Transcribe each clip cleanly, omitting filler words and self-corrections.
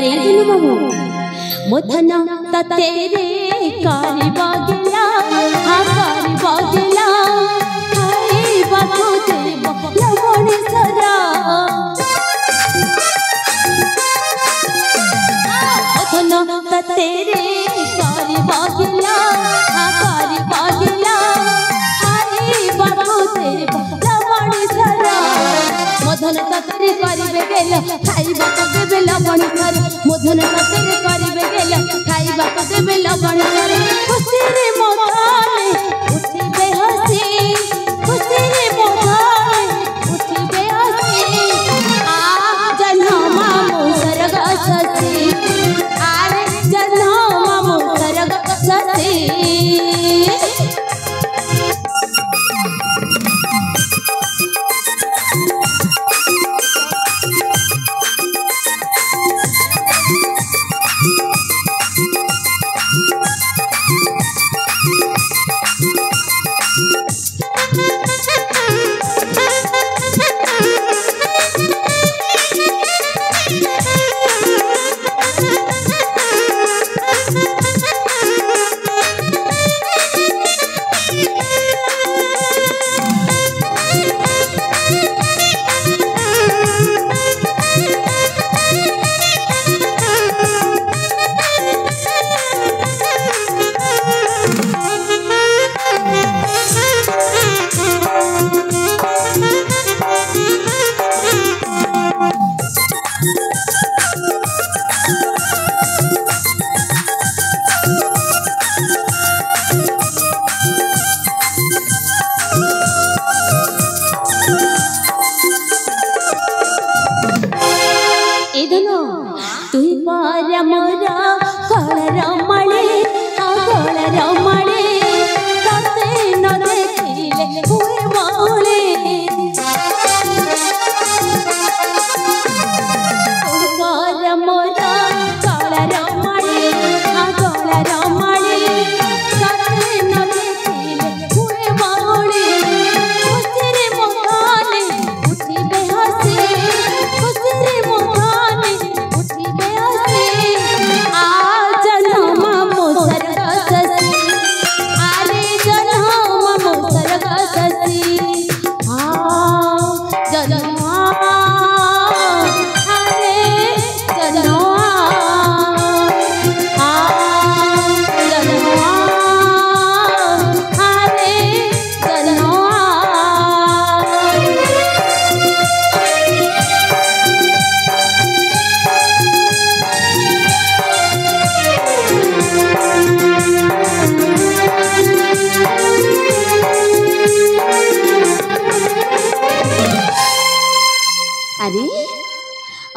अरे मामू मोथन तेरे कारी बागला हाँ कारी बागला हाय बाबू देव लवणी सरा मोथन तेरे कारी बागला हाँ कारी बागला हाय बाबू देव लवणी सरा मोधन ततरे करिबे गेल खाइबा को देबे लवणी सरा मोधन ततरे करिबे गेल खाइबा को देबे लवणी सरा खुशी रे मोधाने उठिबे हसी खुशी रे मोधाने उठिबे हसी आ जन्म मामू सरग ससी आरे जन्म मामू सरग ससी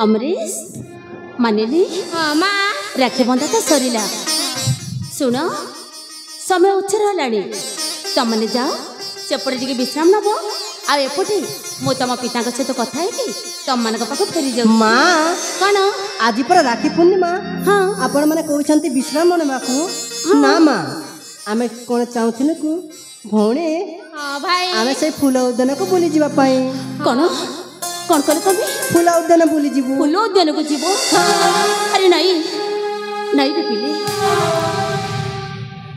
अमरीश मानिली हाँ माँ राखी बंधा तो सरीला शुण समय उच्छर है तुम मैंने जाओ सेपटे टे विश्राम नब आपटे मु तुम पिता सहित कथा है तुम मान पाक फेरी जाऊ माँ कौन आज पर राखी पूर्णिमा हाँ आपण मैंने कहते विश्राम नेमा को ना माँ आम कौन चाहूल को भौणी हाँ भाई आम से फूल उद्यान को बुली जावाई कौन कौन कल तुम फूल उद्यान बुली जीवु फूल उद्यान को जीव अरे नहीं नहीं रे पिले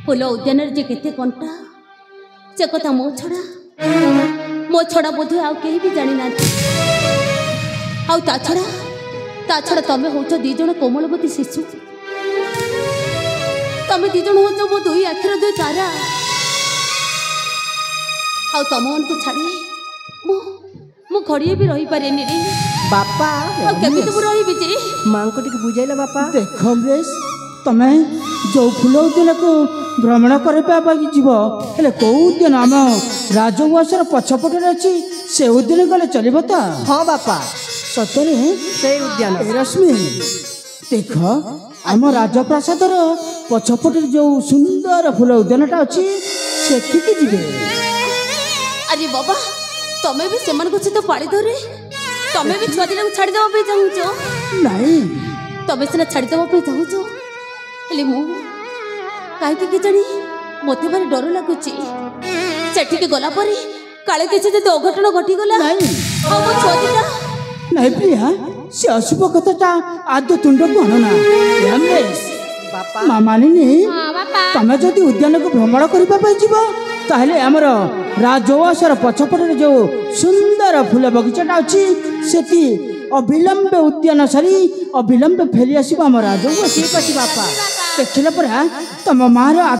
फूल उद्यान जे केते कंटा से कथा मो छड़ा बोध आउ कहीं भी जानी ना आउ ता छड़ा तमें होच दी जन कोमलवती शिशु तमें दी जन होच मो दुई आखिर दुई तारा आउ तम मन को छाड़ी मु घड़िए भी रही पारे रे बापा केमी तुम रही जे मां को टिके बुझाइला बापा देख अमरेश तमे जो फूल उद्यान को भ्रमण करने जीव हेले कौ उद्यान आम राजउवासर पछपटे अच्छी से उद्यान गले चलो तो हाँ बापा सतरे से उद्यान रश्मि देख आम राजप्रासाद पछपटे जो सुंदर फूल उद्यानटा अच्छी से जीवे अरे बाबा तमें भी से सहित पाड़ी धरे तमें भी छुआ दिन छाड़ी देवा चाहूच नहीं तमें सीना छाड़ी देवा चाहूच हेले मु कहीं जानी मत भारी डर लगुच से गला काले किसी जो अघटन घटीगला नहीं छुआ दिटा नहीं प्रिया ସେ ଅଶୁଭ କଥାଟା ଆଦୌ ତୁଣ୍ଡକୁ ଆଣନା। ରମେଶ ବାପା ମା ମାନିନୀ, ହଁ ବାପା। ତମେ ଯଦି ଉଦ୍ୟାନକୁ ଭ୍ରମଣ କରିବା ପାଇଁ ଯିବ ତାହେଲେ ଆମର ରାଜଉଆସର ପଛପଟରେ ଯେଉଁ ସୁନ୍ଦର ଫୁଲ ବଗିଚାଟା ଅଛି ସେଠି ଅବିଳମ୍ବେ ଉଦ୍ୟାନ ସାରି ଅବିଳମ୍ବେ ଫେରି ଆସିବ ଆମ ରାଜଉଆସ। ଠିକ ଅଛି ବାପା। ଦେଖିଲା ପରେ ତମ ମାର